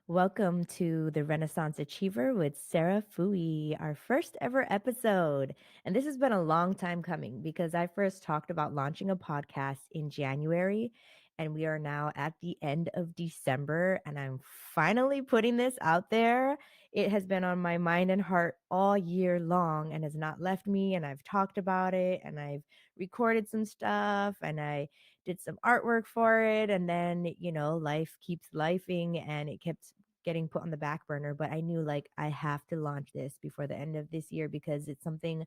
Welcome to the Renaissance Achiever with Sarah Fui, our first ever episode. And this has been a long time coming because I first talked about launching a podcast in January, and we are now at the end of December, and I'm finally putting this out there. It has been on my mind and heart all year long and has not left me. And I've talked about it, and I've recorded some stuff, and I did some artwork for it, and then life keeps lifing and it kept getting put on the back burner. But I knew, like, I have to launch this before the end of this year because it's something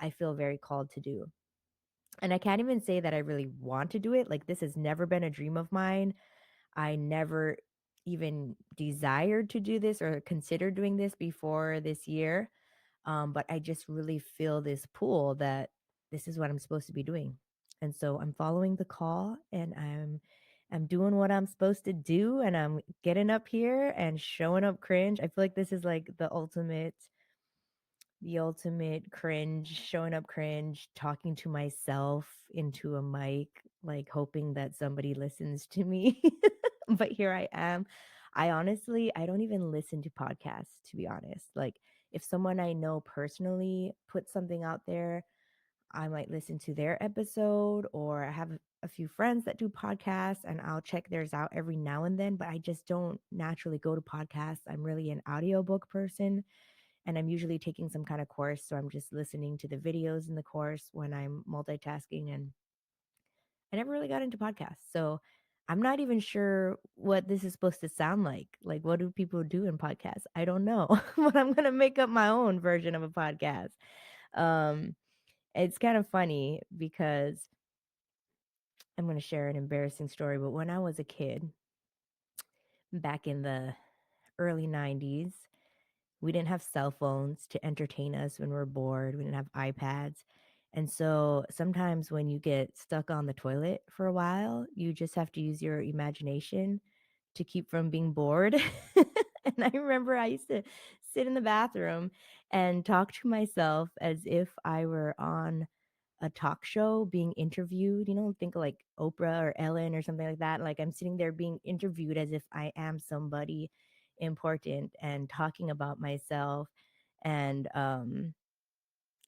I feel very called to do. And I can't even say that I really want to do it. Like, this has never been a dream of mine. I never even desired to do this or considered doing this before this year. But I just really feel this pull that this is what I'm supposed to be doing. And so I'm following the call, and I'm doing what I'm supposed to do, and I'm getting up here and showing up cringe. I feel like this is like the ultimate cringe, showing up cringe, talking to myself into a mic, like hoping that somebody listens to me. But here I am. I don't even listen to podcasts, to be honest. Like, if someone I know personally puts something out there, I might listen to their episode, or I have a few friends that do podcasts and I'll check theirs out every now and then, but I just don't naturally go to podcasts. I'm really an audiobook person, and I'm usually taking some kind of course, so I'm just listening to the videos in the course when I'm multitasking, and I never really got into podcasts. So I'm not even sure what this is supposed to sound like. Like, what do people do in podcasts? I don't know. But I'm going to make up my own version of a podcast. Um it's kind of funny because I'm going to share an embarrassing story, but when I was a kid back in the early 90s, we didn't have cell phones to entertain us when we're bored. We didn't have iPads. And so sometimes when you get stuck on the toilet for a while, you just have to use your imagination to keep from being bored. And I remember I used to sit in the bathroom and talk to myself as if I were on a talk show being interviewed, think of like Oprah or Ellen or something like that. Like, I'm sitting there being interviewed as if I am somebody important and talking about myself. And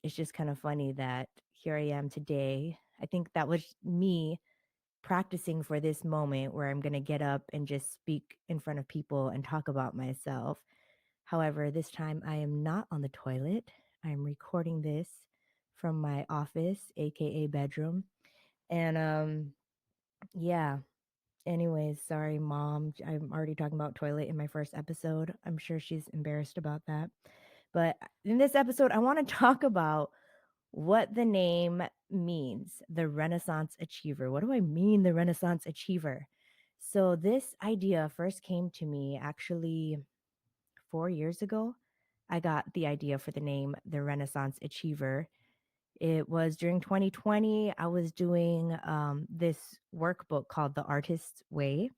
it's just kind of funny that here I am today. I think that was me practicing for this moment where I'm going to get up and just speak in front of people and talk about myself. However, this time I am not on the toilet. I'm recording this from my office, aka bedroom. And yeah. Anyways, sorry mom. I'm already talking about toilet in my first episode. I'm sure she's embarrassed about that. But in this episode, I want to talk about what the name means, the Renaissance Achiever. What do I mean, the Renaissance Achiever? So, this idea first came to me actually 4 years ago. I got the idea for the name, the Renaissance Achiever. It was during 2020. I was doing this workbook called The Artist's Way.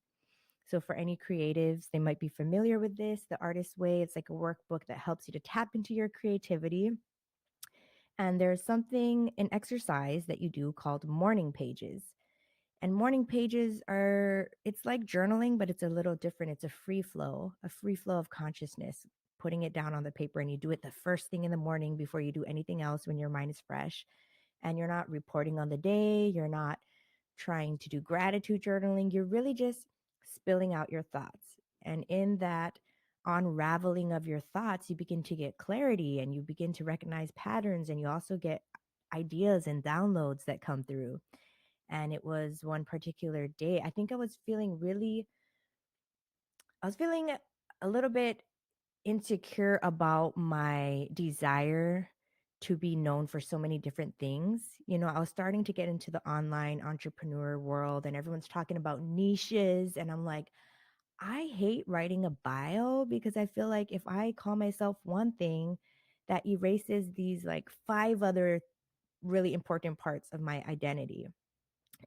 So, for any creatives, they might be familiar with this. The Artist's Way, it's like a workbook that helps you to tap into your creativity. And there's an exercise that you do called morning pages. And morning pages it's like journaling, but it's a little different. It's a free flow of consciousness, putting it down on the paper. And you do it the first thing in the morning before you do anything else when your mind is fresh. And you're not reporting on the day. You're not trying to do gratitude journaling. You're really just spilling out your thoughts. And in that unraveling of your thoughts, you begin to get clarity and you begin to recognize patterns, and you also get ideas and downloads that come through. And it was one particular day, I think I was feeling a little bit insecure about my desire to be known for so many different things. I was starting to get into the online entrepreneur world, and everyone's talking about niches. And I'm like, I hate writing a bio because I feel like if I call myself one thing, that erases these like five other really important parts of my identity.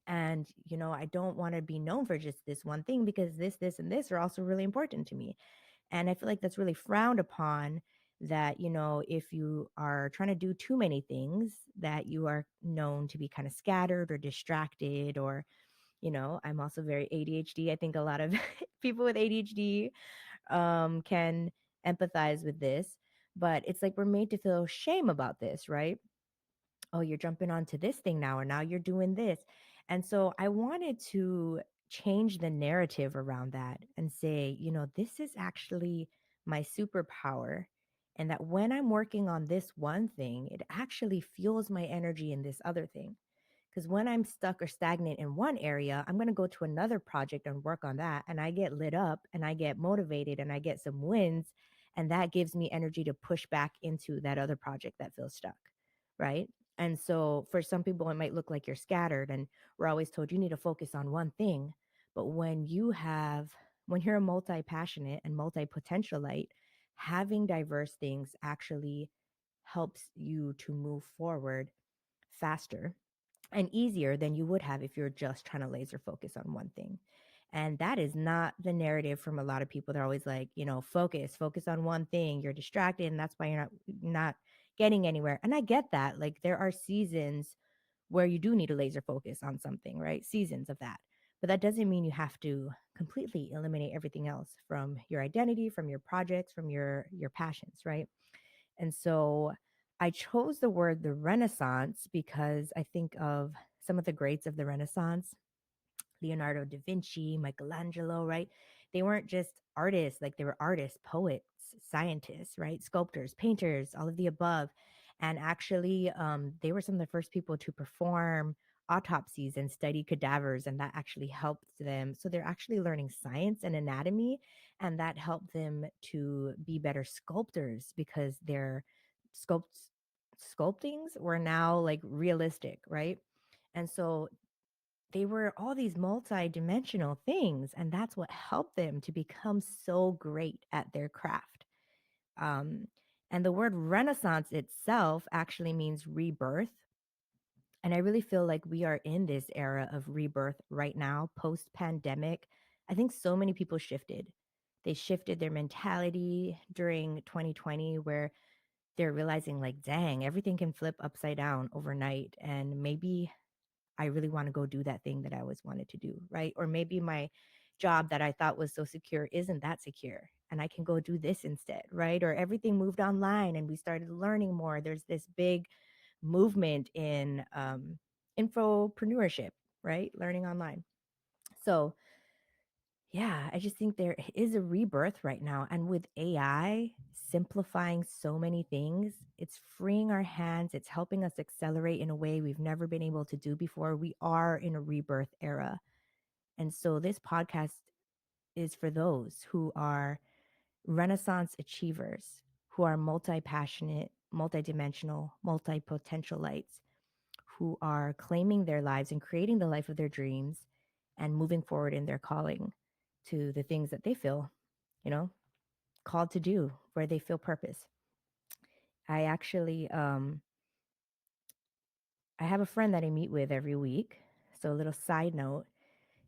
And, I don't want to be known for just this one thing because this, and this are also really important to me. And I feel like that's really frowned upon, that, if you are trying to do too many things, that you are known to be kind of scattered or distracted, or, I'm also very ADHD. I think a lot of People with ADHD can empathize with this, but it's like we're made to feel shame about this, right? Oh, you're jumping onto this thing now, or now you're doing this. And so I wanted to change the narrative around that and say, this is actually my superpower. And that when I'm working on this one thing, it actually fuels my energy in this other thing. Because when I'm stuck or stagnant in one area, I'm going to go to another project and work on that. And I get lit up and I get motivated and I get some wins. And that gives me energy to push back into that other project that feels stuck. Right. And so for some people, it might look like you're scattered. And we're always told you need to focus on one thing. But when you're a multi passionate and multi potentialite, having diverse things actually helps you to move forward faster and easier than you would have if you're just trying to laser focus on one thing. And that is not the narrative from a lot of people. They're always like, focus on one thing. You're distracted, and that's why you're not getting anywhere. And I get that. Like there are seasons where you do need to laser focus on something, right? Seasons of that. But that doesn't mean you have to completely eliminate everything else from your identity, from your projects, from your passions, right? And so I chose the word the Renaissance because I think of some of the greats of the Renaissance, Leonardo da Vinci, Michelangelo, right? They weren't just artists, like they were artists, poets, scientists, right? Sculptors, painters, all of the above. And actually, they were some of the first people to perform autopsies and study cadavers, and that actually helped them. So they're actually learning science and anatomy, and that helped them to be better sculptors because their sculpts sculptings were now like realistic, right? And so they were all these multi-dimensional things, and that's what helped them to become so great at their craft. um, and the word renaissance itself actually means rebirth, and I really feel like we are in this era of rebirth right now, post pandemic. I think so many people shifted. They shifted their mentality during 2020, where they're realizing like, dang, everything can flip upside down overnight, and maybe I really want to go do that thing that I always wanted to do, right? Or maybe my job that I thought was so secure isn't that secure, and I can go do this instead, right? Or everything moved online and we started learning more. There's this big movement in infopreneurship, right? Learning online. So, yeah, I just think there is a rebirth right now. And with AI simplifying so many things, it's freeing our hands. It's helping us accelerate in a way we've never been able to do before. We are in a rebirth era. And so this podcast is for those who are Renaissance achievers, who are multi passionate, multi-dimensional, multi potentialites, who are claiming their lives and creating the life of their dreams and moving forward in their calling to the things that they feel, you know, called to do, where they feel purpose. I actually I have a friend that I meet with every week. So a little side note,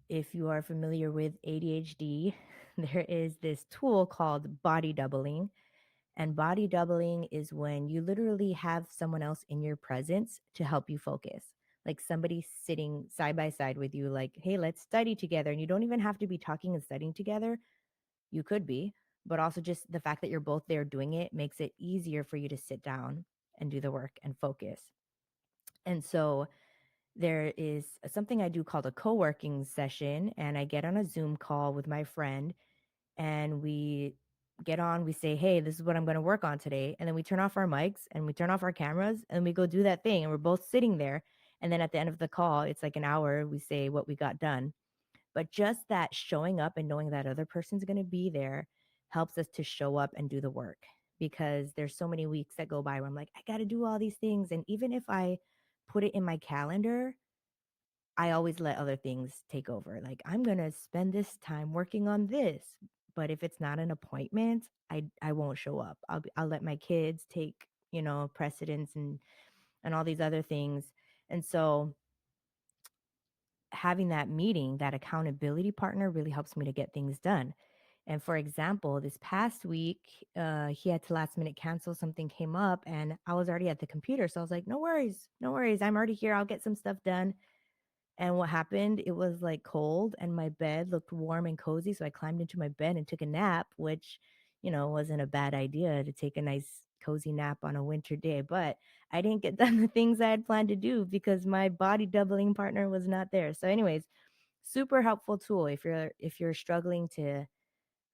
if you are familiar with ADHD, there is this tool called body doubling. And body doubling is when you literally have someone else in your presence to help you focus. Like somebody sitting side by side with you, like, hey, let's study together. And you don't even have to be talking and studying together. You could be, but also just the fact that you're both there doing it makes it easier for you to sit down and do the work and focus. And so there is something I do called a co working session, and I get on a Zoom call with my friend and we get on, we say, hey, this is what I'm going to work on today. And then we turn off our mics and we turn off our cameras and we go do that thing. And we're both sitting there. And then at the end of the call, it's like an hour, we say what we got done. But just that showing up and knowing that other person's going to be there helps us to show up and do the work, because there's so many weeks that go by where I'm like, I got to do all these things. And even if I put it in my calendar, I always let other things take over. Like, I'm going to spend this time working on this. But if it's not an appointment, I won't show up. I'll let my kids take, precedence and all these other things. And so having that meeting, that accountability partner really helps me to get things done. And for example, this past week, he had to last minute cancel. Something came up and I was already at the computer. So I was like, no worries, no worries. I'm already here. I'll get some stuff done. And what happened, it was like cold and my bed looked warm and cozy. So I climbed into my bed and took a nap, which, wasn't a bad idea to take a nice cozy nap on a winter day. But I didn't get done the things I had planned to do because my body doubling partner was not there. So, anyways, super helpful tool if you're struggling to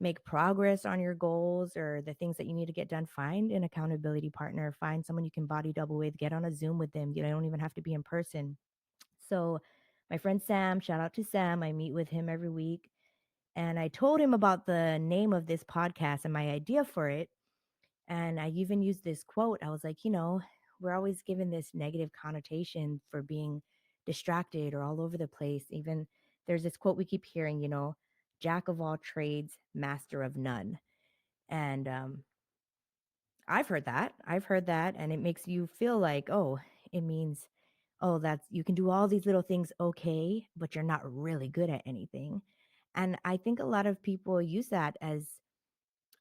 make progress on your goals or the things that you need to get done. Find an accountability partner, find someone you can body double with, get on a Zoom with them. You don't even have to be in person. So my friend Sam, shout out to Sam, I meet with him every week, and I told him about the name of this podcast and my idea for it. And I even used this quote. I was like, we're always given this negative connotation for being distracted or all over the place. Even there's this quote we keep hearing, jack of all trades, master of none. And I've heard that. I've heard that. And it makes you feel like, oh, it means, oh, that's, you can do all these little things okay, but you're not really good at anything. And I think a lot of people use that as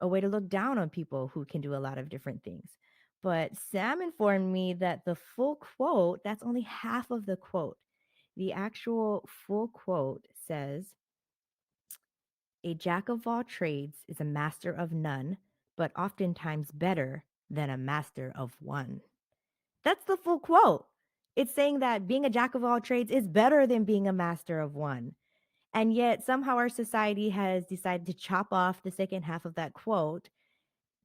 a way to look down on people who can do a lot of different things. But Sam informed me that the full quote, that's only half of the quote. The actual full quote says, a jack of all trades is a master of none, but oftentimes better than a master of one. That's the full quote. It's saying that being a jack of all trades is better than being a master of one. And yet, somehow, our society has decided to chop off the second half of that quote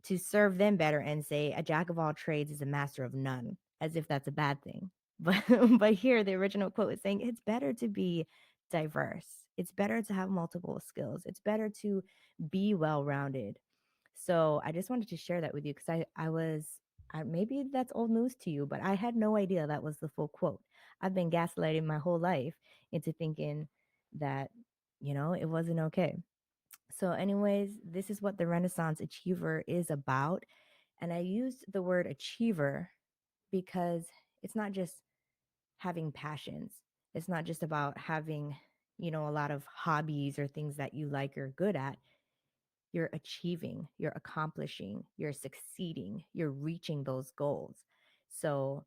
to serve them better and say a jack of all trades is a master of none, as if that's a bad thing. But but here the original quote is saying it's better to be diverse. It's better to have multiple skills. It's better to be well-rounded. So I just wanted to share that with you because maybe that's old news to you, but I had no idea that was the full quote. I've been gaslighting my whole life into thinking that, it wasn't okay. So, anyways, this is what the Renaissance Achiever is about. And I used the word achiever because it's not just having passions, it's not just about having, a lot of hobbies or things that you like or good at. You're achieving, you're accomplishing, you're succeeding, you're reaching those goals. So,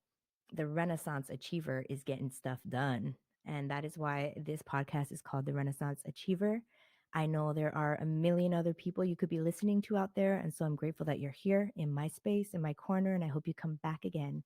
the Renaissance Achiever is getting stuff done. And that is why this podcast is called The Renaissance Achiever. I know there are a million other people you could be listening to out there. And so I'm grateful that you're here in my space, in my corner, and I hope you come back again.